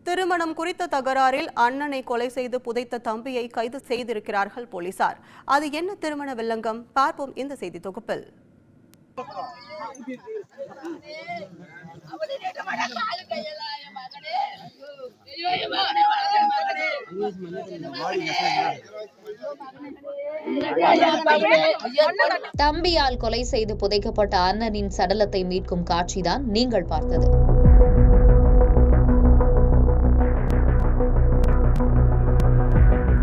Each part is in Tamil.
திருமணம் குறித்த தகராறில் அண்ணனை கொலை செய்து புதைத்த தம்பியை கைது செய்திருக்கிறார்கள் போலீசார். அது என்ன திருமண வில்லங்கம்? பார்ப்போம் இந்த செய்தி தொகுப்பில். தம்பியால் கொலை செய்து புதைக்கப்பட்ட அண்ணனின் சடலத்தை மீட்கும் காட்சிதான் நீங்கள் பார்த்தது.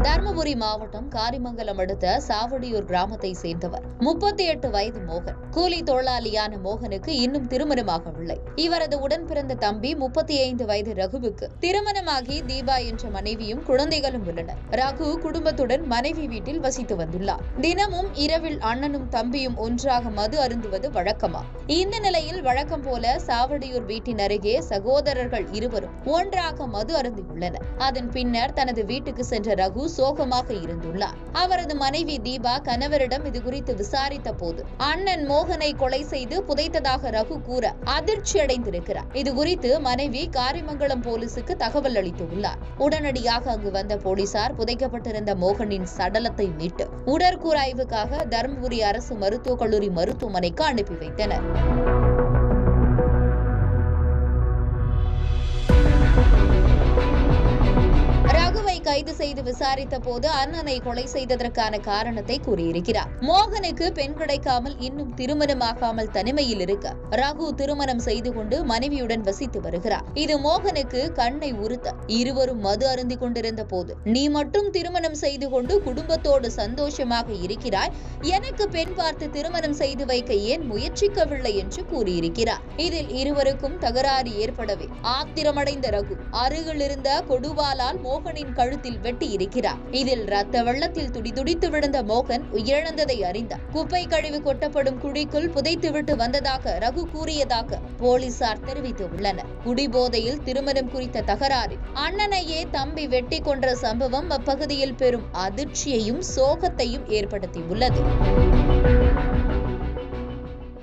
தர்மபுரி மாவட்டம் காரிமங்கலம் அடுத்த சாவடியூர் கிராமத்தை சேர்ந்தவர் 38 வயது மோகன். கூலி தொழிலாளியான மோகனுக்கு இன்னும் திருமணமாகவில்லை. இவரது உடன் பிறந்த தம்பி 35 வயது ரகுவுக்கு திருமணமாகி தீபா என்ற மனைவியும் குழந்தைகளும் உள்ளனர். ரகு குடும்பத்துடன் மனைவி வீட்டில் வசித்து வந்துள்ளார். தினமும் இரவில் அண்ணனும் தம்பியும் ஒன்றாக மது அருந்துவது வழக்கமா? இந்த நிலையில் வழக்கம் போல சாவடியூர் வீட்டின் அருகே சகோதரர்கள் இருவரும் ஒன்றாக மது அருந்தியுள்ளனர். அதன் பின்னர் தனது வீட்டுக்கு சென்ற ரகு சோகமாக இருந்துள்ளார். அவரது மனைவி தீபா கணவரிடம் இது குறித்து விசாரித்த போது அண்ணன் மோகனை கொலை செய்து புதைத்ததாக ரகு கூற அதிர்ச்சி அடைந்திருக்கிறார். இது குறித்து மனைவி காரிமங்கலம் போலீசுக்கு தகவல் அளித்துள்ளார். உடனடியாக அங்கு வந்த போலீசார் புதைக்கப்பட்டிருந்த மோகனின் சடலத்தை மீட்டு உடற்கூறாய்வுக்காக தர்மபுரி அரசு மருத்துவக் கல்லூரி மருத்துவமனைக்கு அனுப்பி வைத்தனர். கைது செய்து விசாரித்த போது அண்ணனை கொலை செய்ததற்கான காரணத்தை கூறியிருக்கிறார். மோகனுக்கு பெண் கிடைக்காமல் இன்னும் திருமணமாகாமல் தனிமையில் இருக்க ரகு திருமணம் செய்து கொண்டு மனைவியுடன் வசித்து வருகிறார். இது மோகனுக்கு கண்ணை உறுத்த இருவரும் மது அருந்திக் கொண்டிருந்த போது நீ மட்டும் திருமணம் செய்து கொண்டு குடும்பத்தோடு சந்தோஷமாக இருக்கிறாய், எனக்கு பெண் பார்த்து திருமணம் செய்து வைக்க ஏன் முயற்சிக்கவில்லை என்று கூறியிருக்கிறார். இதில் இருவருக்கும் தகராறு ஏற்படவே ஆத்திரமடைந்த ரகு அருகில் இருந்த கொடுவாலால் மோகனின் கழுத்தில் வெட்டி இருக்கிறார். இதில் ரத்த வெள்ளத்தில் துடிதுடித்து விழுந்த மோகன் உயிரிழந்ததை அறிந்தார். குப்பை கழிவு கொட்டப்படும் குழிக்குள் புதைத்துவிட்டு வந்ததாக ரகு கூறியதாக போலீசார் தெரிவித்துள்ளனர். குடிபோதையில் திருமணம் குறித்த தகராறில் அண்ணனையே தம்பி வெட்டி கொன்ற சம்பவம் அப்பகுதியில் பெரும் அதிர்ச்சியையும் சோகத்தையும் ஏற்படுத்தியுள்ளது.